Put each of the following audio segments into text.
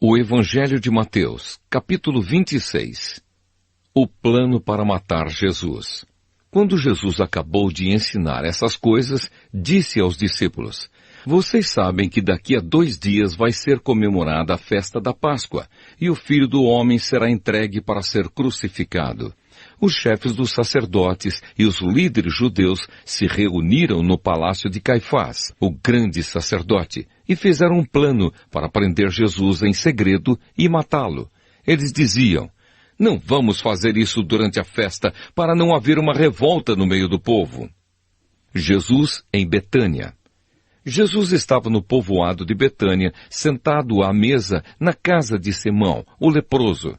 O Evangelho de Mateus, capítulo 26. O plano para matar Jesus. Quando Jesus acabou de ensinar essas coisas, disse aos discípulos: Vocês sabem que daqui a 2 dias vai ser comemorada a festa da Páscoa, e o Filho do Homem será entregue para ser crucificado. Os chefes dos sacerdotes e os líderes judeus se reuniram no palácio de Caifás, o grande sacerdote, e fizeram um plano para prender Jesus em segredo e matá-lo. Eles diziam: Não vamos fazer isso durante a festa para não haver uma revolta no meio do povo. Jesus em Betânia. Jesus estava no povoado de Betânia, sentado à mesa na casa de Simão, o leproso.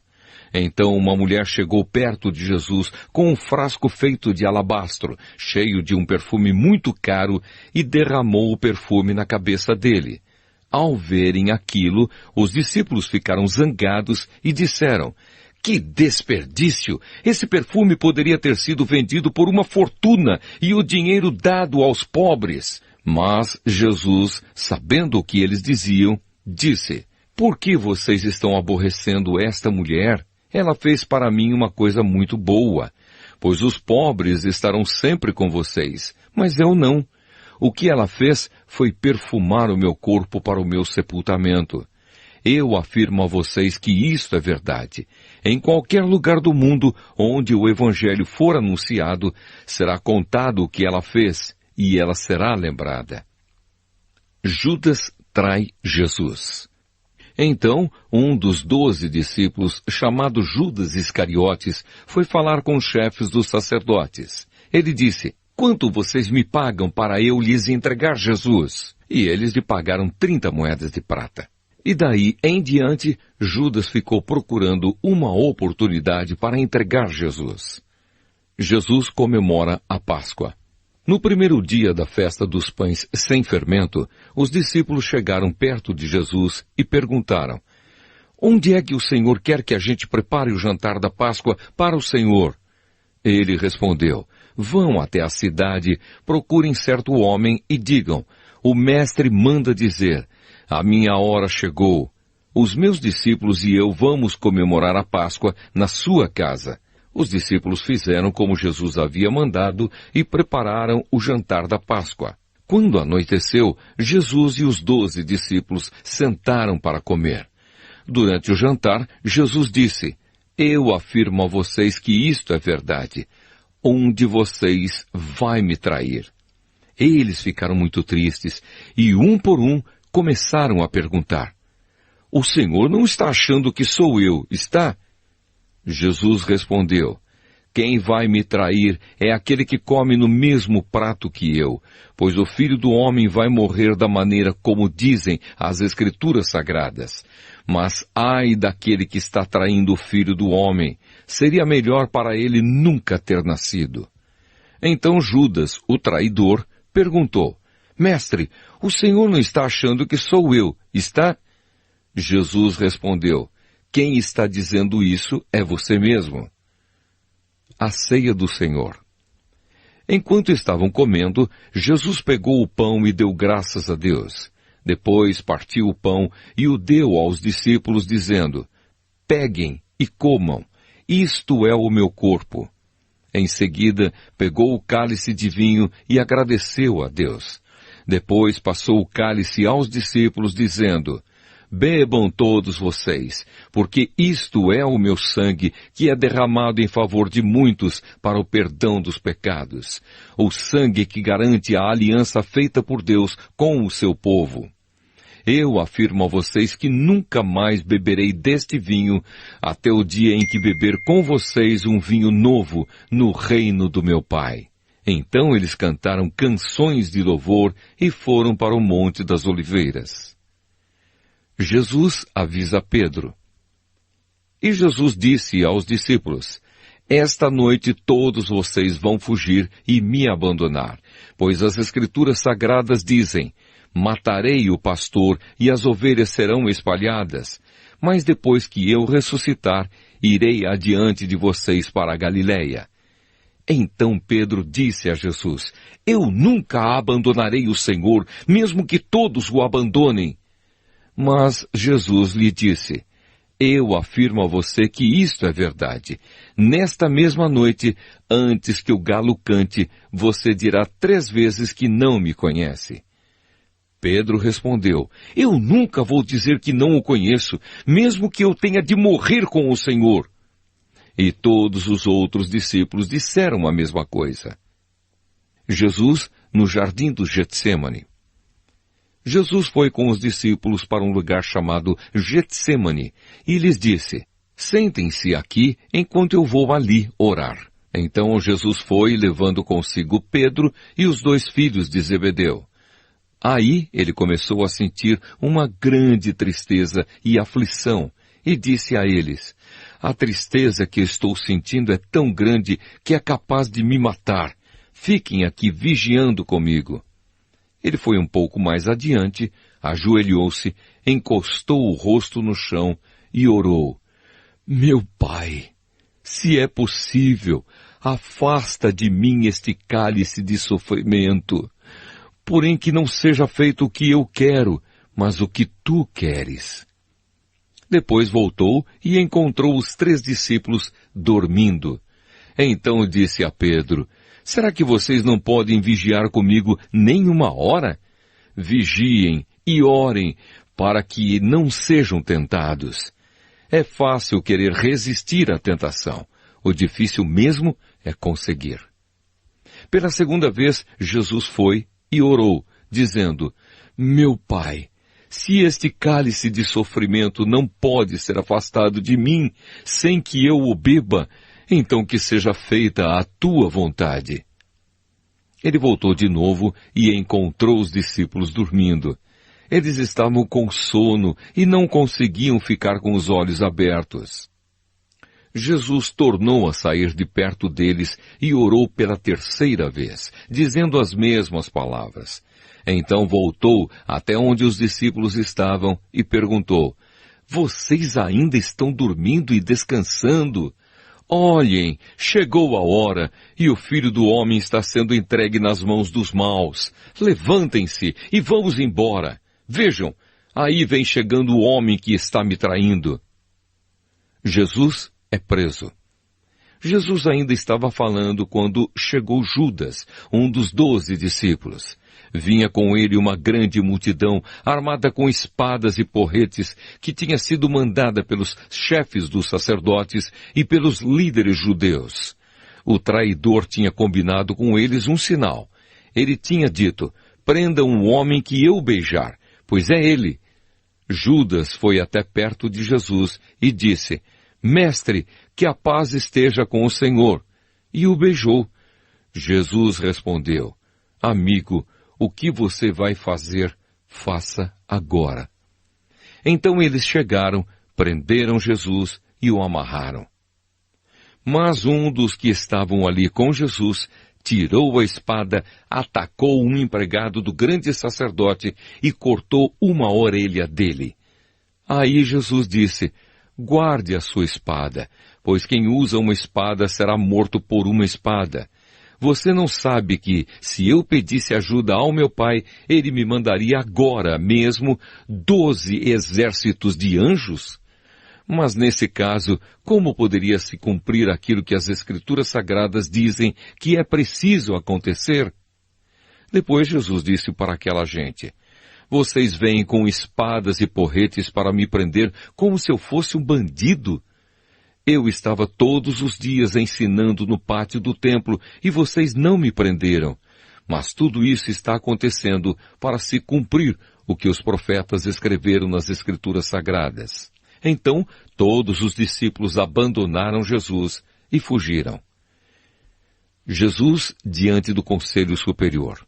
Então uma mulher chegou perto de Jesus com um frasco feito de alabastro, cheio de um perfume muito caro, e derramou o perfume na cabeça dele. Ao verem aquilo, os discípulos ficaram zangados e disseram: Que desperdício! Esse perfume poderia ter sido vendido por uma fortuna e o dinheiro dado aos pobres. Mas Jesus, sabendo o que eles diziam, disse: Por que vocês estão aborrecendo esta mulher? Ela fez para mim uma coisa muito boa, pois os pobres estarão sempre com vocês, mas eu não. O que ela fez foi perfumar o meu corpo para o meu sepultamento. Eu afirmo a vocês que isto é verdade. Em qualquer lugar do mundo onde o Evangelho for anunciado, será contado o que ela fez, e ela será lembrada. Judas trai Jesus. Então, um dos 12 discípulos, chamado Judas Iscariotes, foi falar com os chefes dos sacerdotes. Ele disse: Quanto vocês me pagam para eu lhes entregar Jesus? E eles lhe pagaram 30 moedas de prata. E daí em diante, Judas ficou procurando uma oportunidade para entregar Jesus. Jesus comemora a Páscoa. No primeiro dia da festa dos pães sem fermento, os discípulos chegaram perto de Jesus e perguntaram: Onde é que o Senhor quer que a gente prepare o jantar da Páscoa para o Senhor? Ele respondeu: Vão até a cidade, procurem certo homem e digam: O mestre manda dizer: A minha hora chegou. Os meus discípulos e eu vamos comemorar a Páscoa na sua casa. Os discípulos fizeram como Jesus havia mandado e prepararam o jantar da Páscoa. Quando anoiteceu, Jesus e os 12 discípulos sentaram para comer. Durante o jantar, Jesus disse: Eu afirmo a vocês que isto é verdade. Um de vocês vai me trair. Eles ficaram muito tristes e, um por um, começaram a perguntar: O Senhor não está achando que sou eu, está? Jesus respondeu: Quem vai me trair é aquele que come no mesmo prato que eu, pois o Filho do Homem vai morrer da maneira como dizem as Escrituras Sagradas. Mas ai daquele que está traindo o Filho do Homem, seria melhor para ele nunca ter nascido. Então Judas, o traidor, perguntou: Mestre, o Senhor não está achando que sou eu, está? Jesus respondeu: Quem está dizendo isso é você mesmo. A ceia do Senhor. Enquanto estavam comendo, Jesus pegou o pão e deu graças a Deus. Depois partiu o pão e o deu aos discípulos, dizendo: Peguem e comam, isto é o meu corpo. Em seguida, pegou o cálice de vinho e agradeceu a Deus. Depois passou o cálice aos discípulos, dizendo: Bebam todos vocês, porque isto é o meu sangue, que é derramado em favor de muitos para o perdão dos pecados. O sangue que garante a aliança feita por Deus com o seu povo. Eu afirmo a vocês que nunca mais beberei deste vinho, até o dia em que beber com vocês um vinho novo no reino do meu Pai. Então eles cantaram canções de louvor e foram para o Monte das Oliveiras. Jesus avisa Pedro. E Jesus disse aos discípulos: Esta noite todos vocês vão fugir e me abandonar, pois as Escrituras Sagradas dizem: Matarei o pastor e as ovelhas serão espalhadas. Mas depois que eu ressuscitar, irei adiante de vocês para a Galileia. Então Pedro disse a Jesus: Eu nunca abandonarei o Senhor, mesmo que todos o abandonem. Mas Jesus lhe disse: eu afirmo a você que isto é verdade. Nesta mesma noite, antes que o galo cante, você dirá 3 vezes que não me conhece. Pedro respondeu: eu nunca vou dizer que não o conheço, mesmo que eu tenha de morrer com o Senhor. E todos os outros discípulos disseram a mesma coisa. Jesus no jardim do Getsêmani. Jesus foi com os discípulos para um lugar chamado Getsêmani e lhes disse: sentem-se aqui enquanto eu vou ali orar. Então Jesus foi, levando consigo Pedro e os 2 filhos de Zebedeu. Aí ele começou a sentir uma grande tristeza e aflição e disse a eles: a tristeza que estou sentindo é tão grande que é capaz de me matar. Fiquem aqui vigiando comigo. Ele foi um pouco mais adiante, ajoelhou-se, encostou o rosto no chão e orou: meu Pai, se é possível, afasta de mim este cálice de sofrimento. Porém que não seja feito o que eu quero, mas o que tu queres. Depois voltou e encontrou os 3 discípulos dormindo. Então disse a Pedro: será que vocês não podem vigiar comigo nem 1 hora? Vigiem e orem para que não sejam tentados. É fácil querer resistir à tentação. O difícil mesmo é conseguir. Pela 2ª vez, Jesus foi e orou, dizendo: meu Pai, se este cálice de sofrimento não pode ser afastado de mim sem que eu o beba, então que seja feita a tua vontade. Ele voltou de novo e encontrou os discípulos dormindo. Eles estavam com sono e não conseguiam ficar com os olhos abertos. Jesus tornou a sair de perto deles e orou pela 3ª vez, dizendo as mesmas palavras. Então voltou até onde os discípulos estavam e perguntou: vocês ainda estão dormindo e descansando? Olhem, chegou a hora e o Filho do Homem está sendo entregue nas mãos dos maus. Levantem-se e vamos embora. Vejam, aí vem chegando o homem que está me traindo. Jesus é preso. Jesus ainda estava falando quando chegou Judas, um dos 12 discípulos. Vinha com ele uma grande multidão, armada com espadas e porretes, que tinha sido mandada pelos chefes dos sacerdotes e pelos líderes judeus. O traidor tinha combinado com eles um sinal. Ele tinha dito: prendam um homem que eu beijar, pois é ele. Judas foi até perto de Jesus e disse: Mestre, que a paz esteja com o Senhor. E o beijou. Jesus respondeu: Amigo, o que você vai fazer, faça agora. Então eles chegaram, prenderam Jesus e o amarraram. Mas um dos que estavam ali com Jesus tirou a espada, atacou um empregado do grande sacerdote e cortou uma orelha dele. Aí Jesus disse: Guarde a sua espada, pois quem usa uma espada será morto por uma espada. Você não sabe que, se eu pedisse ajuda ao meu Pai, Ele me mandaria agora mesmo 12 exércitos de anjos? Mas nesse caso, como poderia se cumprir aquilo que as Escrituras Sagradas dizem que é preciso acontecer? Depois Jesus disse para aquela gente: Vocês vêm com espadas e porretes para me prender como se eu fosse um bandido? Eu estava todos os dias ensinando no pátio do templo e vocês não me prenderam. Mas tudo isso está acontecendo para se cumprir o que os profetas escreveram nas Escrituras Sagradas. Então, todos os discípulos abandonaram Jesus e fugiram. Jesus diante do Conselho Superior.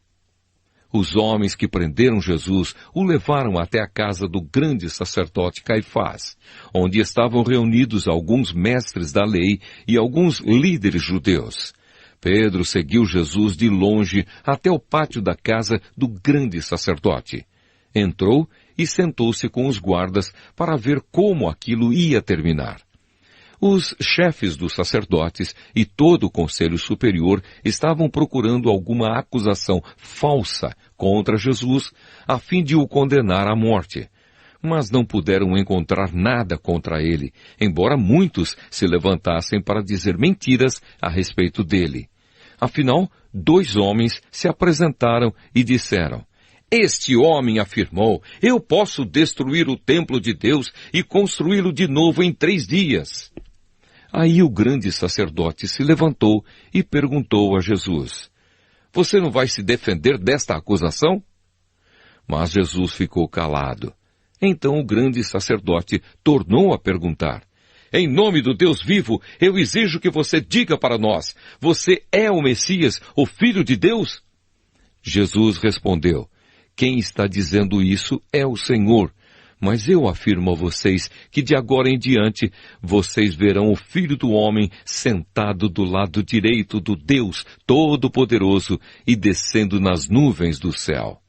Os homens que prenderam Jesus o levaram até a casa do grande sacerdote Caifás, onde estavam reunidos alguns mestres da lei e alguns líderes judeus. Pedro seguiu Jesus de longe até o pátio da casa do grande sacerdote. Entrou e sentou-se com os guardas para ver como aquilo ia terminar. Os chefes dos sacerdotes e todo o conselho superior estavam procurando alguma acusação falsa contra Jesus, a fim de o condenar à morte. mas não puderam encontrar nada contra ele, embora muitos se levantassem para dizer mentiras a respeito dele. Afinal, 2 homens se apresentaram e disseram: "Este homem afirmou, eu posso destruir o templo de Deus e construí-lo de novo em 3 dias. Aí o grande sacerdote se levantou e perguntou a Jesus: "Você não vai se defender desta acusação?" Mas Jesus ficou calado. Então o grande sacerdote tornou a perguntar: "Em nome do Deus vivo, eu exijo que você diga para nós, você é o Messias, o Filho de Deus?" Jesus respondeu: "Quem está dizendo isso é o Senhor. Mas eu afirmo a vocês que de agora em diante vocês verão o Filho do Homem sentado do lado direito do Deus Todo-Poderoso e descendo nas nuvens do céu."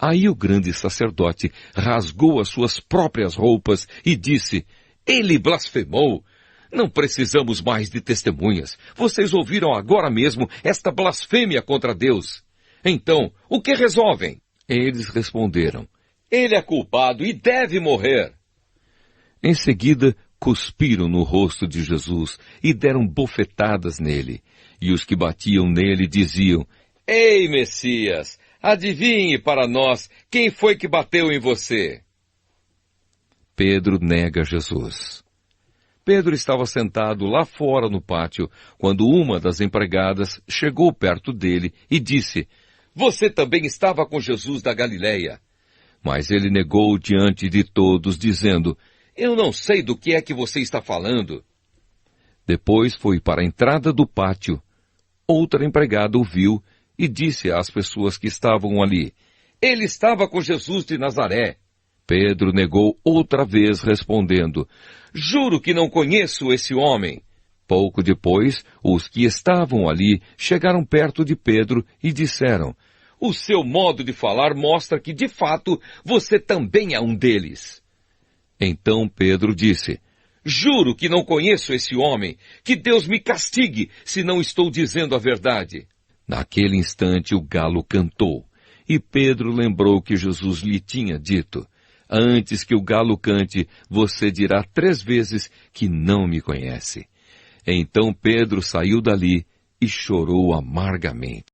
Aí o grande sacerdote rasgou as suas próprias roupas e disse: "Ele blasfemou! Não precisamos mais de testemunhas. Vocês ouviram agora mesmo esta blasfêmia contra Deus. Então, o que resolvem?" Eles responderam: "Ele é culpado e deve morrer." Em seguida, cuspiram no rosto de Jesus e deram bofetadas nele. E os que batiam nele diziam: "Ei, Messias, adivinhe para nós quem foi que bateu em você." Pedro nega Jesus. Pedro estava sentado lá fora no pátio, quando uma das empregadas chegou perto dele e disse: "Você também estava com Jesus da Galileia." Mas ele negou diante de todos, dizendo: "Eu não sei do que é que você está falando." Depois foi para a entrada do pátio. Outra empregada o viu e disse às pessoas que estavam ali: "Ele estava com Jesus de Nazaré." Pedro negou outra vez, respondendo: "Juro que não conheço esse homem." Pouco depois, os que estavam ali chegaram perto de Pedro e disseram: "O seu modo de falar mostra que, de fato, você também é um deles." Então Pedro disse: "Juro que não conheço esse homem. Que Deus me castigue se não estou dizendo a verdade." Naquele instante o galo cantou, e Pedro lembrou que Jesus lhe tinha dito: "Antes que o galo cante, você dirá 3 vezes que não me conhece." Então Pedro saiu dali e chorou amargamente.